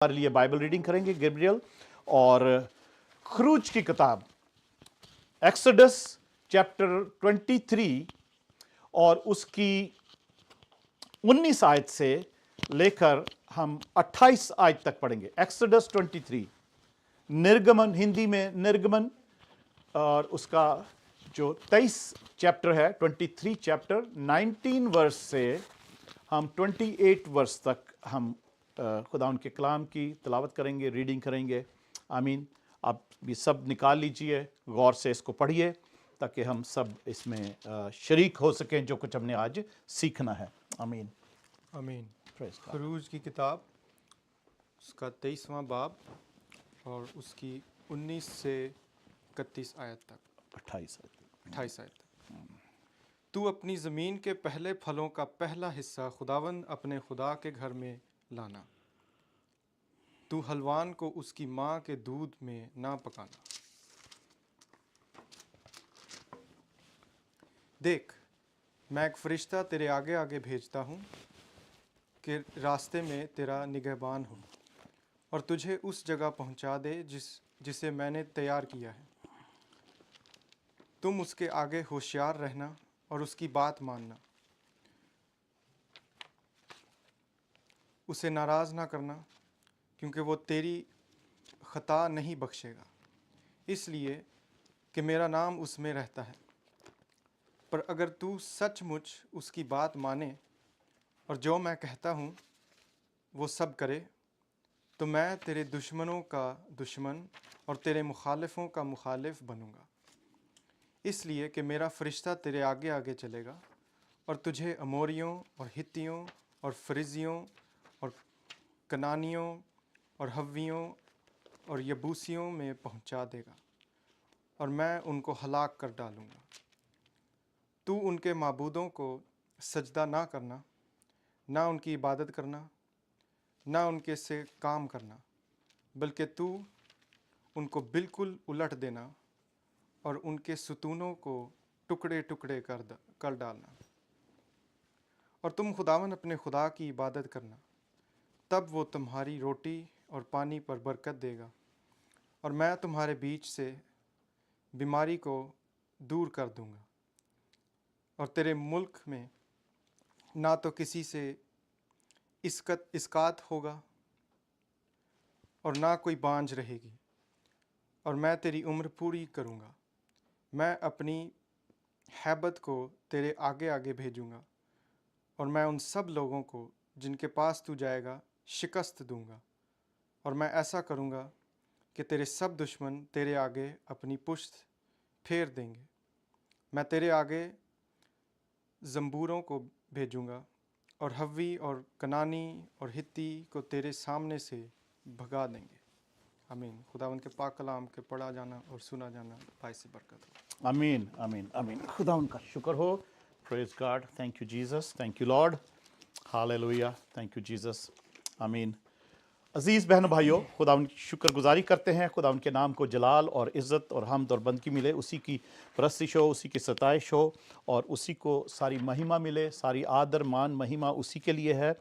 ہمارے لیے Bible reading کریں گے گیبریل اور خروج کی کتاب ایکسوڈس چیپٹر 23 اور اس کی 19 آیت سے لے کر ہم 28 آیت تک پڑھیں گے. ایکسوڈس 23 نرگمن، ہندی میں نرگمن، اور اس کا جو 23 چیپٹر ہے 23 چیپٹر 19 ورس سے ہم 28 ورس تک ہم خدا ان کے کلام کی تلاوت کریں گے، ریڈنگ کریں گے. آمین. آپ بھی سب نکال لیجئے، غور سے اس کو پڑھیے تاکہ ہم سب اس میں شریک ہو سکیں جو کچھ ہم نے آج سیکھنا ہے. آمین آمین. Praise God. خروج کی کتاب اس کا 23واں باب اور اس کی 19 سے 31 آیت تک، 28 28 آیت تک. تو اپنی زمین کے پہلے پھلوں کا پہلا حصہ خداوند اپنے خدا کے گھر میں لانا. تو حلوان کو اس کی ماں کے دودھ میں نہ پکانا. دیکھ، میں ایک فرشتہ تیرے آگے آگے بھیجتا ہوں کہ راستے میں تیرا نگہبان ہو اور تجھے اس جگہ پہنچا دے جسے میں نے تیار کیا ہے. تم اس کے آگے ہوشیار رہنا اور اس کی بات ماننا. اسے ناراض نہ کرنا، کیونکہ وہ تیری خطا نہیں بخشے گا، اس لیے کہ میرا نام اس میں رہتا ہے. پر اگر تو سچ مچ اس کی بات مانے اور جو میں کہتا ہوں وہ سب کرے، تو میں تیرے دشمنوں کا دشمن اور تیرے مخالفوں کا مخالف بنوں گا. اس لیے کہ میرا فرشتہ تیرے آگے آگے چلے گا اور تجھے اموریوں اور ہتیوں اور فرزیوں اور کنانیوں اور حویوں اور یبوسیوں میں پہنچا دے گا، اور میں ان کو ہلاک کر ڈالوں گا. تو ان کے معبودوں کو سجدہ نہ کرنا، نہ ان کی عبادت کرنا، نہ ان کے سے کام کرنا، بلکہ تو ان کو بالکل الٹ دینا اور ان کے ستونوں کو ٹکڑے ٹکڑے کر ڈالنا. اور تم خداوند اپنے خدا کی عبادت کرنا، تب وہ تمہاری روٹی اور پانی پر برکت دے گا، اور میں تمہارے بیچ سے بیماری کو دور کر دوں گا. اور تیرے ملک میں نہ تو کسی سے اسکات ہوگا اور نہ کوئی بانجھ رہے گی، اور میں تیری عمر پوری کروں گا. میں اپنی ہیبت کو تیرے آگے آگے بھیجوں گا، اور میں ان سب لوگوں کو جن کے پاس تو جائے گا شکست دوں گا. اور میں ایسا کروں گا کہ تیرے سب دشمن تیرے آگے اپنی پشت پھیر دیں گے. میں تیرے آگے زمبوروں کو بھیجوں گا، اور حوی اور کنانی اور ہتی کو تیرے سامنے سے بھگا دیں گے. آمین. خداوند کے پاک کلام کے پڑھا جانا اور سنا جانا باعث برکت ہو. آمین آمین آمین. خدا ان کا شکر ہو. Praise God. Thank you Jesus. Thank you Lord. Hallelujah. Thank you Jesus. آمین. عزیز بہن بھائیو، خدا ان کی شکر گزاری کرتے ہیں. خدا ان کے نام کو جلال اور عزت اور حمد اور بندگی ملے، اسی کی پرستش ہو، اسی کی ستائش ہو، اور اسی کو ساری مہمہ ملے. ساری آدر مان مہمہ اسی کے لیے ہے.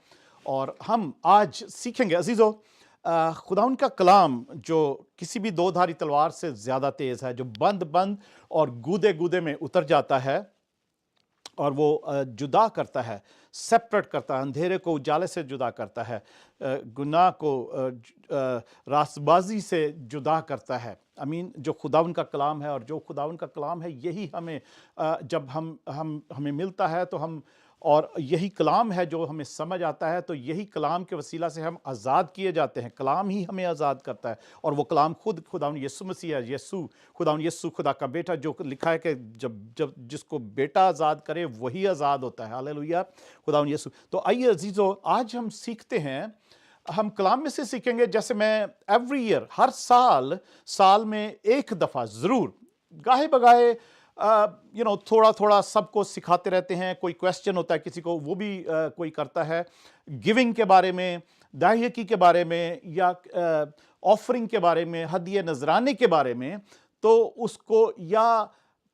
اور ہم آج سیکھیں گے عزیزو، خدا ان کا کلام جو کسی بھی دو دھاری تلوار سے زیادہ تیز ہے، جو بند بند اور گودے گودے میں اتر جاتا ہے اور وہ جدا کرتا ہے، سیپریٹ کرتا ہے، اندھیرے کو اجالے سے جدا کرتا ہے، گناہ کو راست بازی سے جدا کرتا ہے. امین. جو خداوند کا کلام ہے، اور جو خداوند کا کلام ہے یہی ہمیں جب ہمیں ملتا ہے تو ہم، اور یہی کلام ہے جو ہمیں سمجھ آتا ہے، تو یہی کلام کے وسیلہ سے ہم آزاد کیے جاتے ہیں. کلام ہی ہمیں آزاد کرتا ہے، اور وہ کلام خود خداوند یسوع مسیح ہے. خداوند یسوع خدا کا بیٹا، جو لکھا ہے کہ جب جس کو بیٹا آزاد کرے وہی آزاد ہوتا ہے. ہاللویا. خداوند یسوع. تو آئیے عزیزو، آج ہم سیکھتے ہیں، ہم کلام میں سے سیکھیں گے. جیسے میں ایوری ایئر، ہر سال میں ایک دفعہ ضرور گاہے بگاہے تھوڑا تھوڑا سب کو سکھاتے رہتے ہیں. کوئی کویسچن ہوتا ہے کسی کو، وہ بھی کوئی کرتا ہے گیونگ کے بارے میں، داہیکی کے بارے میں، یا آفرنگ کے بارے میں، ہدیہ نذرانے کے بارے میں. تو اس کو، یا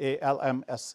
ALMS,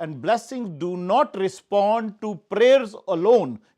and blessings do not respond to prayers alone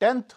10th,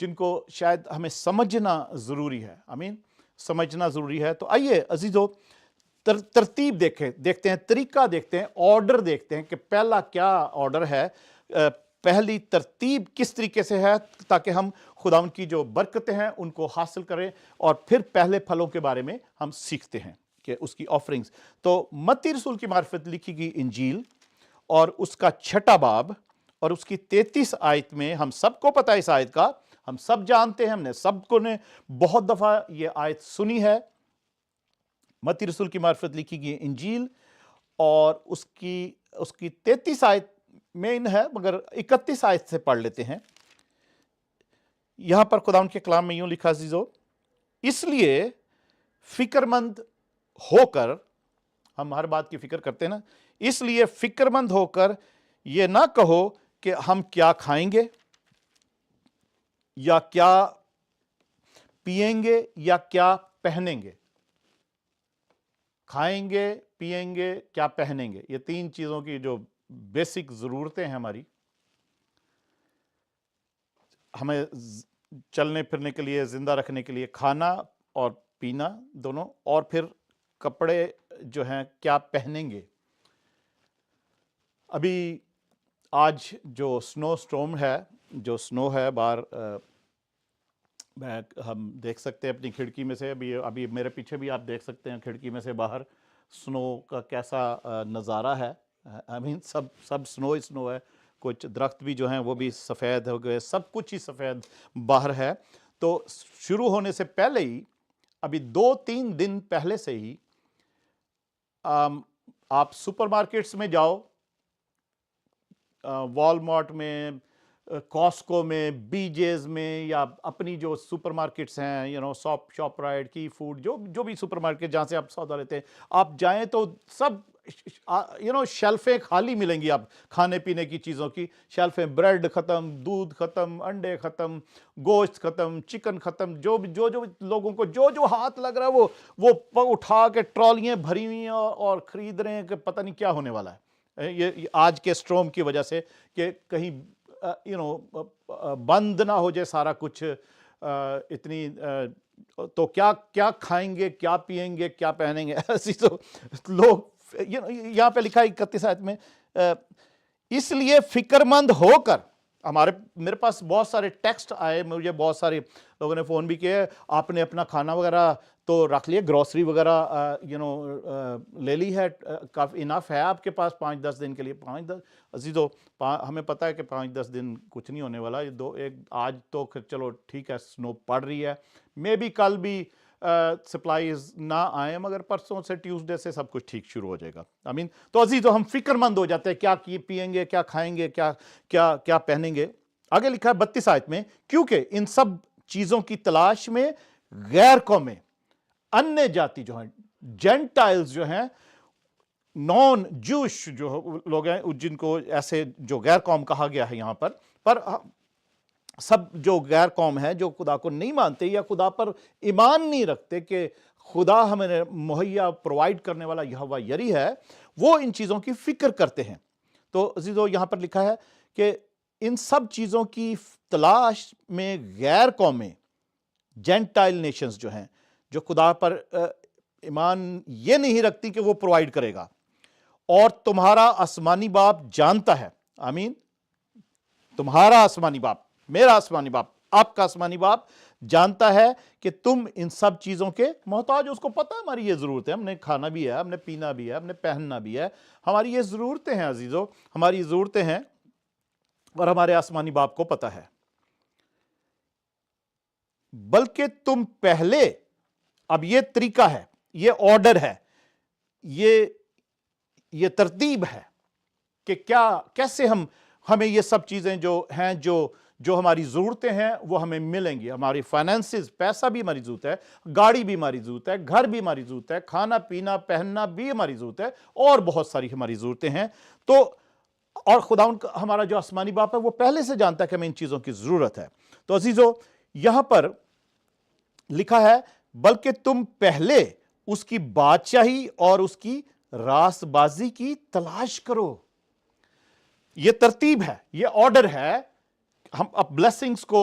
جن کو شاید ہمیں سمجھنا ضروری ہے. آمین, سمجھنا ضروری ہے. تو آئیے عزیزو ترتیب دیکھتے ہیں, طریقہ دیکھتے ہیں, آرڈر دیکھتے ہیں کہ پہلا کیا آرڈر ہے, پہلی ترتیب کس طریقے سے ہے تاکہ ہم خداوند کی جو برکتیں ہیں ان کو حاصل کریں, اور پھر پہلے پھلوں کے بارے میں ہم سیکھتے ہیں کہ اس کی آفرنگز. تو متی رسول کی معرفت لکھی گئی انجیل اور اس کا 6 باب اور اس کی 33 آیت میں, ہم سب کو پتہ ہے اس آیت کا, ہم سب جانتے ہیں, ہم نے سب کو نے بہت دفعہ یہ آیت سنی ہے. متی رسول کی معرفت لکھی گئی انجیل اور اس کی 33 آیت میں ہے, مگر 31 آیت سے پڑھ لیتے ہیں. یہاں پر خداوند کے کلام میں یوں لکھا عزیزو, اس لیے فکر مند ہو کر, ہم ہر بات کی فکر کرتے ہیں نا, اس لیے فکر مند ہو کر یہ نہ کہو کہ ہم کیا کھائیں گے یا کیا پیئیں گے یا کیا پہنیں گے. کھائیں گے, پیئیں گے, کیا پہنیں گے, یہ 3 چیزوں کی جو بیسک ضرورتیں ہیں ہماری, ہمیں چلنے پھرنے کے لیے, زندہ رکھنے کے لیے, کھانا اور پینا دونوں, اور پھر کپڑے جو ہیں کیا پہنیں گے. ابھی آج جو سنو سٹورم ہے, جو سنو ہے باہر, ہم دیکھ سکتے ہیں اپنی کھڑکی میں سے, ابھی میرے پیچھے بھی آپ دیکھ سکتے ہیں کھڑکی میں سے باہر سنو کا کیسا نظارہ ہے. سب سنو ہے, کچھ درخت بھی جو ہیں وہ بھی سفید ہو گئے, سب کچھ ہی سفید باہر ہے. تو شروع ہونے سے پہلے ہی, ابھی 2-3 دن پہلے سے ہی آپ سپر مارکیٹس میں جاؤ, والمارٹ میں, کاسکو میں, بی جیز میں, یا اپنی جو سپر مارکیٹس ہیں, شاپ رائٹ, کی فوڈ, جو بھی سپر مارکیٹ جہاں سے آپ سودا لیتے ہیں, آپ جائیں تو سب شیلفیں خالی ملیں گی. آپ کھانے پینے کی چیزوں کی شیلفیں, بریڈ ختم, دودھ ختم, انڈے ختم, گوشت ختم, چکن ختم, جو لوگوں کو جو ہاتھ لگ رہا ہے وہ اٹھا کے ٹرالیاں بھری ہوئی ہیں اور خرید رہے ہیں کہ پتہ نہیں کیا ہونے والا ہے یہ آج کے اسٹروم کی وجہ سے, کہ کہیں بند نہ ہو جائے سارا کچھ. اتنی تو کیا کھائیں گے, کیا پیئیں گے, کیا پہنیں گے. ایسی تو لوگ, یہاں پہ لکھا ہے 31 آیت میں, اس لیے فکر مند ہو کر. میرے پاس بہت سارے ٹیکسٹ آئے, مجھے بہت سارے لوگوں نے فون بھی کیے, آپ نے اپنا کھانا وغیرہ تو رکھ لیے, گروسری وغیرہ لے لی ہے, کافی انف ہے آپ کے پاس 5-10 دن کے لیے. 5-10 عزیزو, ہمیں پتہ ہے کہ 5-10 دن کچھ نہیں ہونے والا. آج تو چلو ٹھیک ہے, سنو پڑ رہی ہے, مے بی کل بھی سپلائیز نہ آئیں, مگر پرسوں سے, ٹیوزڈے سے سب کچھ ٹھیک شروع ہو جائے گا. آمین. تو عزیزو, ہم فکر مند ہو جاتے ہیں, کیا پیئیں گے, کیا کھائیں گے, کیا پہنیں گے. آگے لکھا ہے 32 آیت میں, کیونکہ ان سب چیزوں کی تلاش میں غیر قومیں, انیہ جاتی جو ہیں, جینٹائلز جو ہیں, نان جوش جو لوگ ہیں, جن کو ایسے جو غیر قوم کہا گیا ہے یہاں پر سب جو غیر قوم ہے, جو خدا کو نہیں مانتے یا خدا پر ایمان نہیں رکھتے کہ خدا ہمیں مہیا پرووائڈ کرنے والا یہوہ یری ہے, وہ ان چیزوں کی فکر کرتے ہیں. تو عزیزو, یہاں پر لکھا ہے کہ ان سب چیزوں کی تلاش میں غیر قومیں, جینٹائل نیشنز جو ہیں, جو خدا پر ایمان یہ نہیں رکھتی کہ وہ پرووائڈ کرے گا, اور تمہارا آسمانی باپ جانتا ہے. آمین. تمہارا آسمانی باپ, میرا آسمانی باپ, آپ کا آسمانی باپ جانتا ہے کہ تم ان سب چیزوں کے محتاج. اس کو پتہ ہے ہماری یہ ضرورت ہے, ہم نے کھانا بھی ہے, ہم نے پینا بھی ہے, ہم نے پہننا بھی ہے, ہماری یہ ضرورتیں ہیں عزیزو, ہماری ضرورتیں ہیں, اور ہمارے آسمانی باپ کو پتہ ہے. بلکہ تم پہلے, اب یہ طریقہ ہے, یہ آرڈر ہے, یہ ترتیب ہے کہ کیسے ہمیں یہ سب چیزیں جو ہیں, جو ہماری ضرورتیں ہیں وہ ہمیں ملیں گی. ہماری فائنینسز, پیسہ بھی ہماری ضرورت ہے, گاڑی بھی ہماری ضرورت ہے, گھر بھی ہماری ضرورت ہے, کھانا پینا پہننا بھی ہماری ضرورت ہے, اور بہت ساری ہماری ضرورتیں ہیں. تو اور خداوند ہمارا جو آسمانی باپ ہے وہ پہلے سے جانتا ہے کہ ہمیں ان چیزوں کی ضرورت ہے. تو عزیزو, یہاں پر لکھا ہے, بلکہ تم پہلے اس کی بادشاہی اور اس کی راست بازی کی تلاش کرو. یہ ترتیب ہے, یہ آرڈر ہے. ہم اب بلیسنگز کو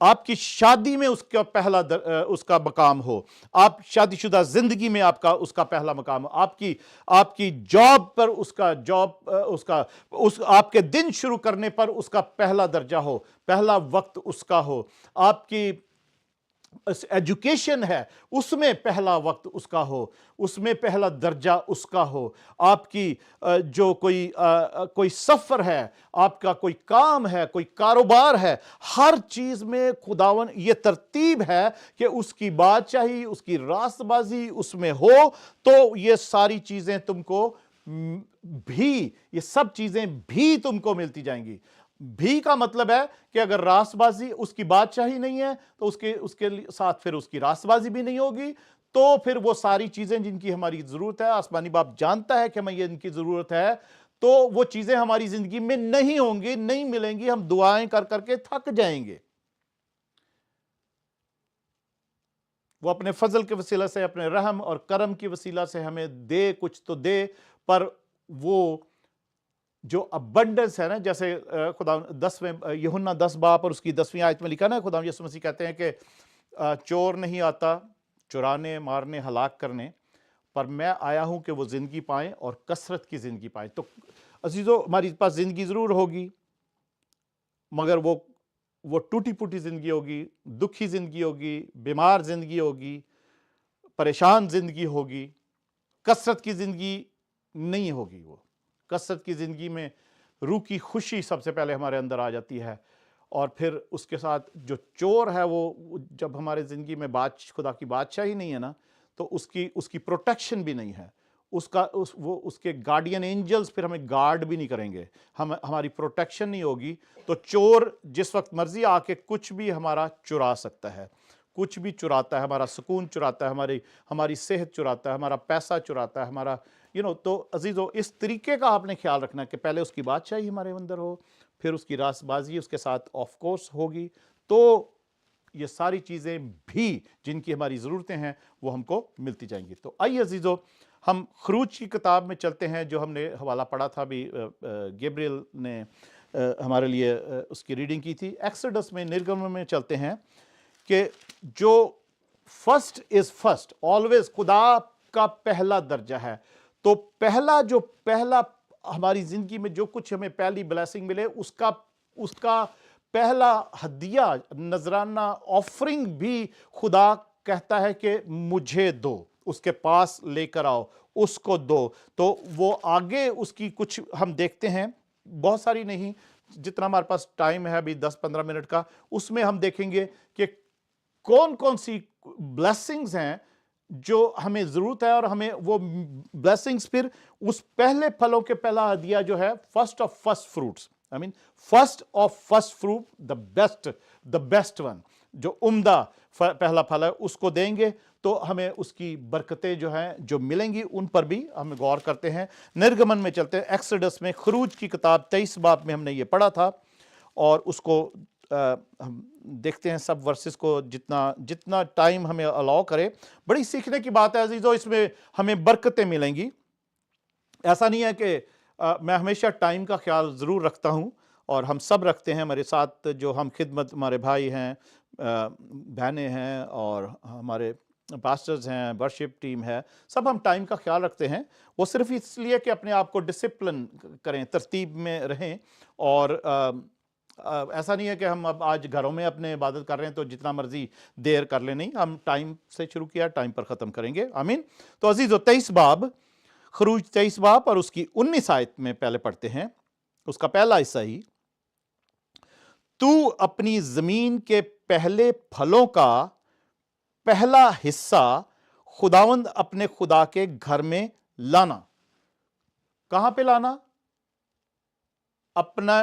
آپ کی شادی میں اس کا پہلا اس کا مقام ہو, آپ شادی شدہ زندگی میں آپ کا اس کا پہلا مقام ہو, آپ کی جاب پر اس کا آپ کے دن شروع کرنے پر اس کا پہلا درجہ ہو, پہلا وقت اس کا ہو, آپ کی ایجوکیشن ہے اس میں پہلا وقت اس کا ہو, اس میں پہلا درجہ اس کا ہو, آپ کی جو کوئی سفر ہے, آپ کا کوئی کام ہے, کوئی کاروبار ہے, ہر چیز میں خداون یہ ترتیب ہے کہ اس کی بادشاہی, اس کی راست بازی اس میں ہو, تو یہ ساری چیزیں تم کو بھی, یہ سب چیزیں بھی تم کو ملتی جائیں گی. بھی کا مطلب ہے کہ اگر راست بازی اس کی بادشاہی نہیں ہے تو اس کے ساتھ پھر اس کی راست بازی بھی نہیں ہوگی, تو پھر وہ ساری چیزیں جن کی ہماری ضرورت ہے, آسمانی باپ جانتا ہے کہ ہمیں یہ ان کی ضرورت ہے, تو وہ چیزیں ہماری زندگی میں نہیں ہوں گی, نہیں ملیں گی, ہم دعائیں کر کر کے تھک جائیں گے. وہ اپنے فضل کے وسیلہ سے, اپنے رحم اور کرم کی وسیلہ سے ہمیں دے, کچھ تو دے, پر وہ جو ابنڈنس ہے نا, جیسے خدا 10ویں یوحنا 10 باب اور اس کی 10ویں آیت میں لکھا نا, خدا یسوع مسیح کہتے ہیں کہ چور نہیں آتا چرانے, مارنے, ہلاک کرنے, پر میں آیا ہوں کہ وہ زندگی پائیں اور کثرت کی زندگی پائیں. تو عزیزو, ہماری پاس زندگی ضرور ہوگی, مگر وہ ٹوٹی پوٹی زندگی ہوگی, دکھی زندگی ہوگی, بیمار زندگی ہوگی, پریشان زندگی ہوگی, کثرت کی زندگی نہیں ہوگی. وہ کثرت کی زندگی میں روح کی خوشی سب سے پہلے ہمارے اندر آ جاتی ہے, اور پھر اس کے ساتھ جو چور ہے, وہ جب ہمارے زندگی میں خدا کی بادشاہی نہیں ہے نا, تو اس کی پروٹیکشن بھی نہیں ہے, اس کے گارڈین اینجلز پھر ہمیں گارڈ بھی نہیں کریں گے, ہماری پروٹیکشن نہیں ہوگی, تو چور جس وقت مرضی آ کے کچھ بھی ہمارا چرا سکتا ہے, کچھ بھی چراتا ہے, ہمارا سکون چراتا ہے, ہماری صحت چراتا ہے, ہمارا پیسہ چراتا ہے, ہمارا تو عزیزو, اس طریقے کا آپ نے خیال رکھنا کہ پہلے اس کی بادشاہی ہمارے اندر ہو, پھر اس کی راست بازی اس کے ساتھ آف کورس ہوگی, تو یہ ساری چیزیں بھی جن کی ہماری ضرورتیں ہیں وہ ہم کو ملتی جائیں گی. تو آئیے عزیزو, ہم خروج کی کتاب میں چلتے ہیں, جو ہم نے حوالہ پڑھا تھا بھی, گیبریل نے ہمارے لیے اس کی ریڈنگ کی تھی. ایکسڈس میں, نرگم میں چلتے ہیں کہ جو فرسٹ از فرسٹ, آلویز خدا کا پہلا درجہ ہے, تو پہلا ہماری زندگی میں جو کچھ ہمیں پہلی بلیسنگ ملے, اس کا پہلا ہدیہ, نذرانہ, آفرنگ بھی خدا کہتا ہے کہ مجھے دو, اس کے پاس لے کر آؤ, اس کو دو. تو وہ آگے اس کی کچھ ہم دیکھتے ہیں, بہت ساری نہیں, جتنا ہمارے پاس ٹائم ہے ابھی 10-15 منٹ کا, اس میں ہم دیکھیں گے کہ کون سی بلیسنگز ہیں جو ہمیں ضرورت ہے, اور ہمیں وہ بلیسنگز پھر اس پہلے پھلوں کے پہلا ہدیہ جو ہے, first of first fruits, first of first fruit, the best one, جو عمدہ پہلا پھل ہے, اس کو دیں گے, تو ہمیں اس کی برکتیں جو ہیں جو ملیں گی ان پر بھی ہم غور کرتے ہیں. نرگمن میں چلتے ہیں, ایکسڈس میں, خروج کی کتاب 23 باب میں ہم نے یہ پڑھا تھا, اور اس کو ہم دیکھتے ہیں سب ورسز کو, جتنا ٹائم ہمیں الاؤ کرے. بڑی سیکھنے کی بات ہے عزیزو, اس میں ہمیں برکتیں ملیں گی. ایسا نہیں ہے کہ میں ہمیشہ ٹائم کا خیال ضرور رکھتا ہوں, اور ہم سب رکھتے ہیں, ہمارے ساتھ جو ہم خدمت, ہمارے بھائی ہیں, بہنیں ہیں, اور ہمارے پاسٹرز ہیں, ورشپ ٹیم ہے, سب ہم ٹائم کا خیال رکھتے ہیں. وہ صرف اس لیے کہ اپنے آپ کو ڈسپلن کریں, ترتیب میں رہیں, اور ایسا نہیں ہے کہ ہم اب آج گھروں میں اپنے عبادت کر رہے ہیں تو جتنا مرضی دیر کر لیں, نہیں, ہم ٹائم سے شروع کیا, ٹائم پر ختم کریں گے. آمین. تو عزیزو, 23 باب, خروج 23 باب اور اس کی 19 آیت میں پہلے پڑھتے ہیں, اس کا پہلا حصہ ہی, تو اپنی زمین کے پہلے پھلوں کا پہلا حصہ خداوند اپنے خدا کے گھر میں لانا. کہاں پہ لانا؟ اپنا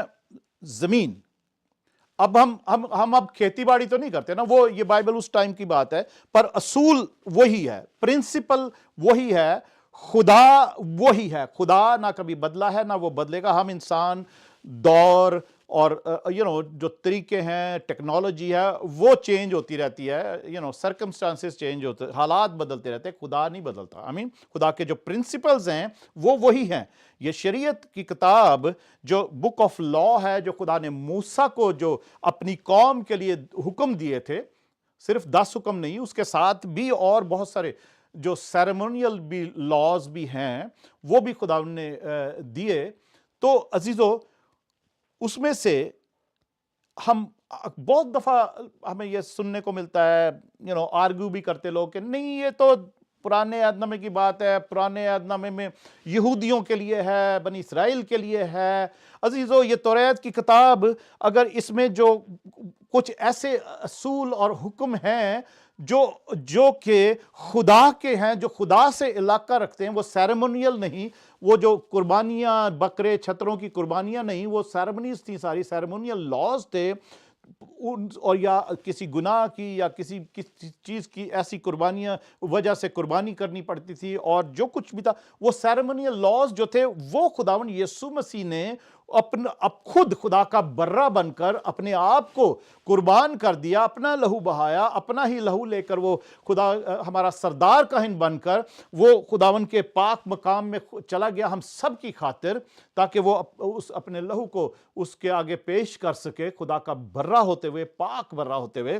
زمین. اب ہم اب کھیتی باڑی تو نہیں کرتے نا, وہ یہ بائبل اس ٹائم کی بات ہے, پر اصول وہی ہے, پرنسپل وہی ہے, خدا وہی ہے, خدا نہ کبھی بدلا ہے نہ وہ بدلے گا. ہم انسان دور اور جو طریقے ہیں، ٹیکنالوجی ہے، وہ چینج ہوتی رہتی ہے، سرکمسٹانسز چینج ہوتے، حالات بدلتے رہتے ہیں، خدا نہیں بدلتا. آمین. خدا کے جو پرنسپلز ہیں وہ وہی ہیں. یہ شریعت کی کتاب جو بک آف لا ہے، جو خدا نے موسیٰ کو جو اپنی قوم کے لیے حکم دیے تھے، صرف 10 حکم نہیں، اس کے ساتھ بھی اور بہت سارے جو سیریمونیل بھی لاز بھی ہیں وہ بھی خدا نے دیے. تو عزیزو، اس میں سے ہم بہت دفعہ ہمیں یہ سننے کو ملتا ہے، آرگیو بھی کرتے لوگ کہ نہیں، یہ تو پرانے عہد نامے کی بات ہے، پرانے عہد نامے میں یہودیوں کے لیے ہے، بنی اسرائیل کے لیے ہے. عزیزو، یہ توریت کی کتاب، اگر اس میں جو کچھ ایسے اصول اور حکم ہیں جو کہ خدا کے ہیں، جو خدا سے علاقہ رکھتے ہیں، وہ سیریمونیل نہیں، وہ جو قربانیاں، بکرے چھتروں کی قربانیاں نہیں، وہ سیریمونیز تھی، ساری سیریمونیل لاز تھے، اور یا کسی گناہ کی یا کسی چیز کی ایسی قربانیاں وجہ سے قربانی کرنی پڑتی تھی، اور جو کچھ بھی تھا وہ سیریمونیل لاز جو تھے، وہ خداوند یسوع مسیح نے اب خود خدا کا برہ بن کر اپنے آپ کو قربان کر دیا، اپنا لہو بہایا، اپنا ہی لہو لے کر وہ خدا ہمارا سردار کاہن بن کر وہ خداوند کے پاک مقام میں چلا گیا ہم سب کی خاطر، تاکہ وہ اس اپنے لہو کو اس کے آگے پیش کر سکے، خدا کا برہ ہوتے ہوئے، پاک برہ ہوتے ہوئے.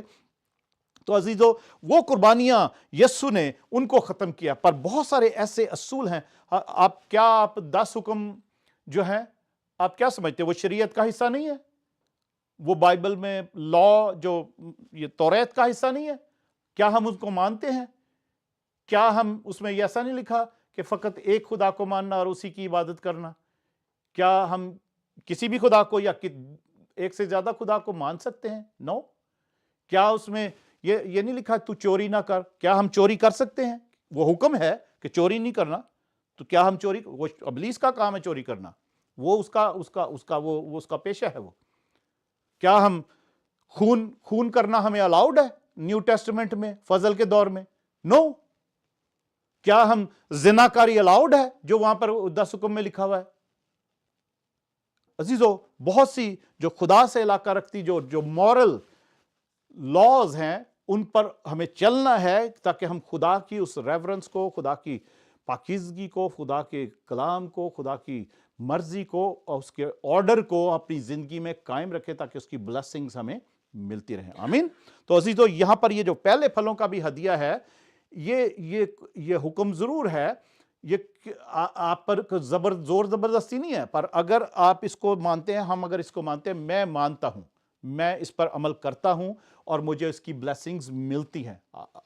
تو عزیزو، وہ قربانیاں یسوع نے ان کو ختم کیا. پر بہت سارے ایسے اصول ہیں. آپ 10 حکم جو ہیں، آپ کیا سمجھتے ہیں وہ شریعت کا حصہ نہیں ہے؟ وہ بائبل میں لا جو یہ توریت کا حصہ نہیں ہے؟ کیا ہم اس کو مانتے ہیں؟ کیا ہم اس میں ایسا نہیں لکھا کہ فقط ایک خدا کو ماننا اور اسی کی عبادت کرنا؟ کیا ہم کسی بھی خدا کو یا ایک سے زیادہ خدا کو مان سکتے ہیں؟ نو. کیا اس میں یہ نہیں لکھا تو چوری نہ کر؟ کیا ہم چوری کر سکتے ہیں؟ وہ حکم ہے کہ چوری نہیں کرنا. تو کیا ہم چوری؟ وہ ابلیس کا کام ہے چوری کرنا، وہ اس کا پیشہ ہے. وہ کیا ہم خون کرنا ہمیں الاؤڈ ہے نیو ٹیسٹمنٹ میں، فضل کے دور میں؟ نو. کیا ہم زناکاری الاؤڈ ہے جو وہاں پر 10 حکم میں لکھا ہوا ہے؟ عزیزو، بہت سی جو خدا سے علاقہ رکھتی جو مورل لاز ہیں، ان پر ہمیں چلنا ہے تاکہ ہم خدا کی اس ریورنس کو، خدا کی پاکیزگی کو، خدا کے کلام کو، خدا کی مرضی کو اور اس کے آرڈر کو اپنی زندگی میں قائم رکھے، تاکہ اس کی بلیسنگز ہمیں ملتی رہیں. آمین. تو عزیزو، یہاں پر یہ جو پہلے پھلوں کا بھی ہدیہ ہے، یہ حکم ضرور ہے، یہ آپ پر زور زبردستی نہیں ہے، پر اگر آپ اس کو مانتے ہیں، ہم اگر اس کو مانتے ہیں، میں مانتا ہوں، میں اس پر عمل کرتا ہوں اور مجھے اس کی بلیسنگز ملتی ہیں.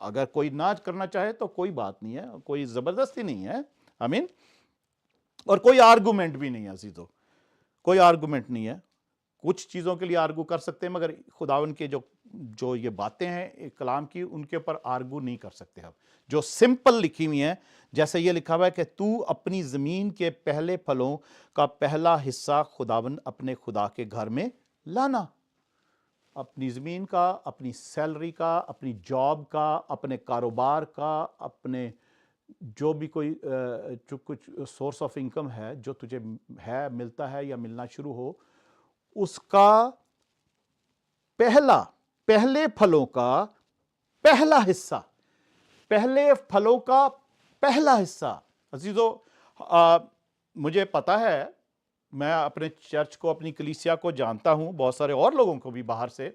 اگر کوئی نہ کرنا چاہے تو کوئی بات نہیں ہے، کوئی زبردستی نہیں ہے. آمین. اور کوئی آرگومنٹ بھی نہیں ہے عزیزو، کوئی آرگومنٹ نہیں ہے. کچھ چیزوں کے لیے آرگو کر سکتے ہیں، مگر خداوند کے جو یہ باتیں ہیں کلام کی، ان کے اوپر آرگو نہیں کر سکتے. ہم جو سمپل لکھی ہوئی ہیں، جیسے یہ لکھا ہوا ہے کہ تو اپنی زمین کے پہلے پھلوں کا پہلا حصہ خداوند اپنے خدا کے گھر میں لانا. اپنی زمین کا، اپنی سیلری کا، اپنی جاب کا، اپنے کاروبار کا، اپنے جو بھی کوئی کچھ سورس آف انکم ہے جو تجھے ہے، ملتا ہے یا ملنا شروع ہو، اس کا پہلے پھلوں کا پہلا حصہ، پہلے پھلوں کا پہلا حصہ. عزیزو، مجھے پتا ہے، میں اپنے چرچ کو، اپنی کلیسیا کو جانتا ہوں، بہت سارے اور لوگوں کو بھی باہر سے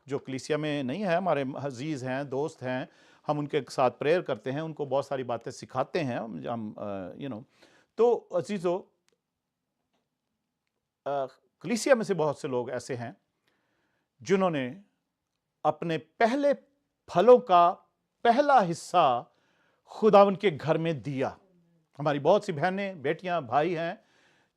جو کلیسیا میں نہیں ہے، ہمارے عزیز ہیں، دوست ہیں، ہم ان کے ساتھ پریئر کرتے ہیں، ان کو بہت ساری باتیں سکھاتے ہیں ہم تو عزیزو، کلیسیا میں سے بہت سے لوگ ایسے ہیں جنہوں نے اپنے پہلے پھلوں کا پہلا حصہ خداوند کے گھر میں دیا. ہماری بہت سی بہنیں، بیٹیاں، بھائی ہیں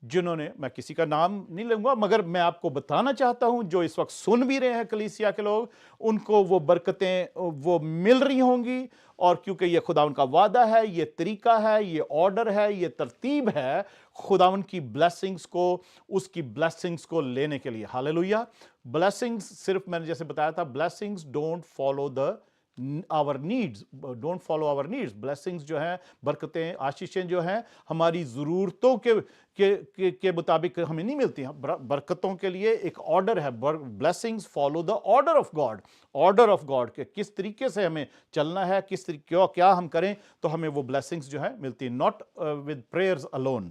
جنہوں نے، میں کسی کا نام نہیں لوں گا، مگر میں آپ کو بتانا چاہتا ہوں جو اس وقت سن بھی رہے ہیں کلیسیا کے لوگ، ان کو وہ برکتیں وہ مل رہی ہوں گی. اور کیونکہ یہ خداوند کا وعدہ ہے، یہ طریقہ ہے، یہ آرڈر ہے، یہ ترتیب ہے خداوند کی بلیسنگز کو، اس کی بلیسنگز کو لینے کے لیے. ہاللویا. بلیسنگز صرف میں نے جیسے بتایا تھا، blessings don't follow the our needs, don't follow our needs. blessings جو ہیں, برکتیں, آشیشیں جو ہیں ہماری ضرورتوں کے مطابق ہمیں نہیں ملتی ہیں. برکتوں کے لیے ایک آرڈر ہے. blessings follow the order of God, order of God, کہ کس طریقے سے ہمیں چلنا ہے, کس طریقے کیا ہم کریں تو ہمیں وہ blessings جو ہیں ملتی ہیں, not with prayers alone.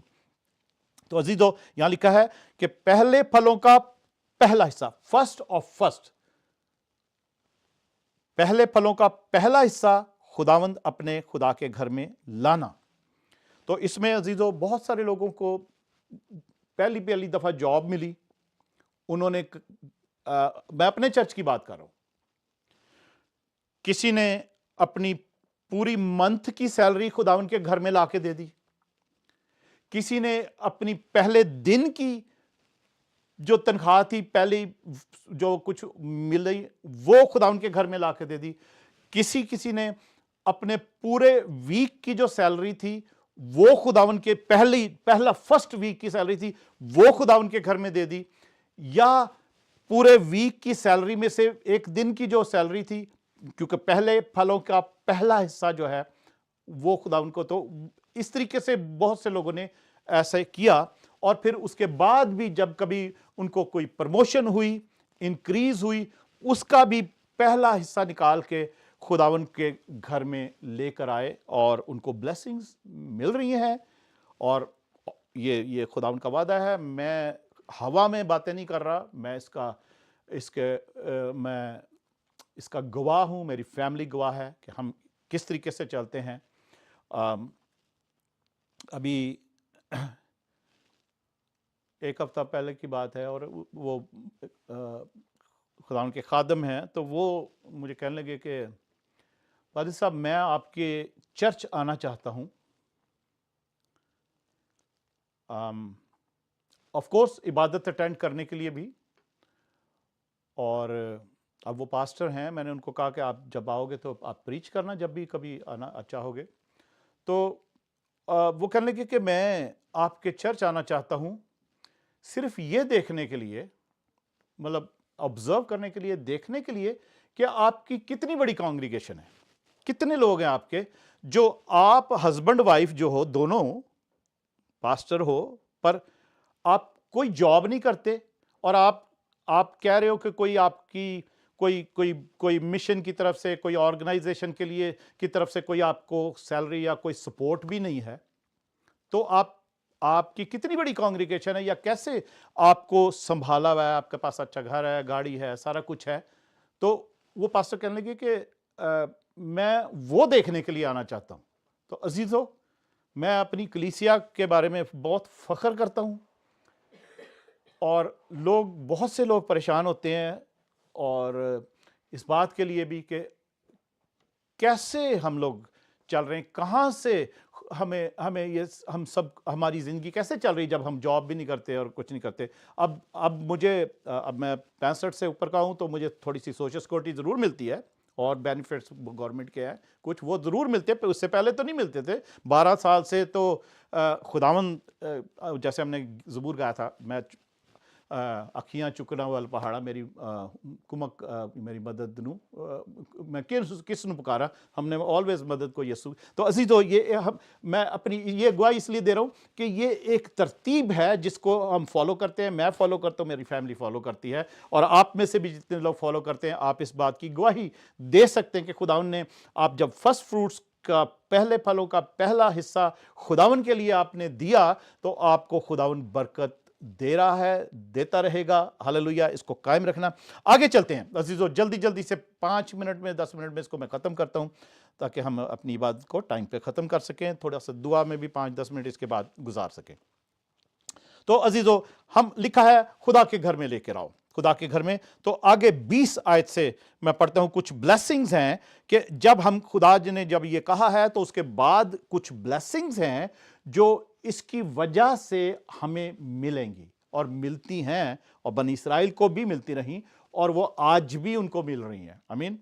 تو عزیزو یہاں لکھا ہے کہ پہلے پھلوں کا پہلا حصہ, فرسٹ آف فرسٹ, پہلے پھلوں کا پہلا حصہ خداوند اپنے خدا کے گھر میں لانا. تو اس میں عزیزو بہت سارے لوگوں کو پہلی دفعہ جاب ملی, انہوں نے میں اپنے چرچ کی بات کر رہا ہوں, کسی نے اپنی پوری منتھ کی سیلری خداوند کے گھر میں لا کے دے دی, کسی نے اپنی پہلے دن کی جو تنخواہ تھی, پہلی جو کچھ ملی وہ خداوند کے گھر میں لا کے دے دی, کسی نے اپنے پورے ویک کی جو سیلری تھی وہ خداوند کے پہلا فرسٹ ویک کی سیلری تھی وہ خداوند کے گھر میں دے دی, یا پورے ویک کی سیلری میں سے ایک دن کی جو سیلری تھی, کیونکہ پہلے پھلوں کا پہلا حصہ جو ہے وہ خداوند کو. تو اس طریقے سے بہت سے لوگوں نے ایسے کیا, اور پھر اس کے بعد بھی جب کبھی ان کو کوئی پروموشن ہوئی, انکریز ہوئی, اس کا بھی پہلا حصہ نکال کے خداوند کے گھر میں لے کر آئے, اور ان کو بلیسنگز مل رہی ہیں. اور یہ خداوند کا وعدہ ہے. میں ہوا میں باتیں نہیں کر رہا, میں اس کا گواہ ہوں, میری فیملی گواہ ہے کہ ہم کس طریقے سے چلتے ہیں. ابھی ایک ہفتہ پہلے کی بات ہے, اور وہ خداوند کے خادم ہیں, تو وہ مجھے کہنے لگے کہ قادری صاحب میں آپ کے چرچ آنا چاہتا ہوں. آف کورس عبادت اٹینڈ کرنے کے لیے بھی, اور اب وہ پاسٹر ہیں, میں نے ان کو کہا کہ آپ جب آؤ گے تو آپ پریچ کرنا جب بھی کبھی آنا چاہو گے. تو وہ کہنے لگے کہ میں آپ کے چرچ آنا چاہتا ہوں صرف یہ دیکھنے کے لیے, مطلب آبزرو کرنے کے لیے, دیکھنے کے لیے کہ آپ کی کتنی بڑی کانگریگیشن ہے, کتنے لوگ ہیں آپ کے, جو آپ ہسبینڈ وائف جو ہو دونوں پاسٹر ہو, پر آپ کوئی جاب نہیں کرتے, اور آپ کہہ رہے ہو کہ کوئی آپ کی کوئی مشن کی طرف سے, کوئی آرگنائزیشن کے لیے کی طرف سے کوئی آپ کو سیلری یا کوئی سپورٹ بھی نہیں ہے. تو آپ کی کتنی بڑی کانگریگیشن ہے, یا کیسے آپ کو سنبھالا ہوا ہے, آپ کے پاس اچھا گھر ہے, گاڑی ہے, سارا کچھ ہے. تو وہ پاسٹر کہنے لگے کہ میں وہ دیکھنے کے لیے آنا چاہتا ہوں. تو عزیزو میں اپنی کلیسیا کے بارے میں بہت فخر کرتا ہوں, اور بہت سے لوگ پریشان ہوتے ہیں اور اس بات کے لیے بھی کہ کیسے ہم لوگ چل رہے ہیں, کہاں سے ہمیں یہ ہم سب ہماری زندگی کیسے چل رہی جب ہم جاب بھی نہیں کرتے اور کچھ نہیں کرتے. اب میں 65 سے اوپر کا ہوں, تو مجھے تھوڑی سی سوشل سیکورٹی ضرور ملتی ہے, اور بینیفٹس گورنمنٹ کے ہیں کچھ, وہ ضرور ملتے ہیں, اس سے پہلے تو نہیں ملتے تھے. 12 سال سے تو خداوند, جیسے ہم نے زبور گایا تھا, میں اکھیاں چکنا وال پہاڑا میری کمک میری مدد نو, میں کس نو پکارا, ہم نے آلویز مدد کو یسوع. تو عزیزو میں اپنی یہ گواہی اس لیے دے رہا ہوں کہ یہ ایک ترتیب ہے جس کو ہم فالو کرتے ہیں, میں فالو کرتا ہوں, میری فیملی فالو کرتی ہے, اور آپ میں سے بھی جتنے لوگ فالو کرتے ہیں آپ اس بات کی گواہی دے سکتے ہیں کہ خداوند نے, آپ جب فرسٹ فروٹس کا پہلے پھلوں کا پہلا حصہ خداوند کے لیے آپ نے دیا, تو آپ کو خداوند برکت دے رہا ہے, دیتا رہے گا. ہاللویا, اس کو قائم رکھنا. آگے چلتے ہیں عزیزو, جلدی سے 5 منٹ میں 10 منٹ میں اس کو میں ختم کرتا ہوں, تاکہ ہم اپنی عبادت کو ٹائم پہ ختم کر سکیں, تھوڑا سا دعا میں بھی 5-10 منٹ اس کے بعد گزار سکیں. تو عزیزو ہم لکھا ہے خدا کے گھر میں لے کے آؤ, خدا کے گھر میں. تو آگے 20 آیت سے میں پڑھتا ہوں, کچھ بلیسنگز ہیں کہ جب ہم خدا جی نے جب یہ کہا ہے تو اس کے بعد کچھ بلیسنگز ہیں جو اس کی وجہ سے ہمیں ملیں گی, اور ملتی ہیں, اور بنی اسرائیل کو بھی ملتی رہیں, اور وہ آج بھی ان کو مل رہی ہیں. آمین,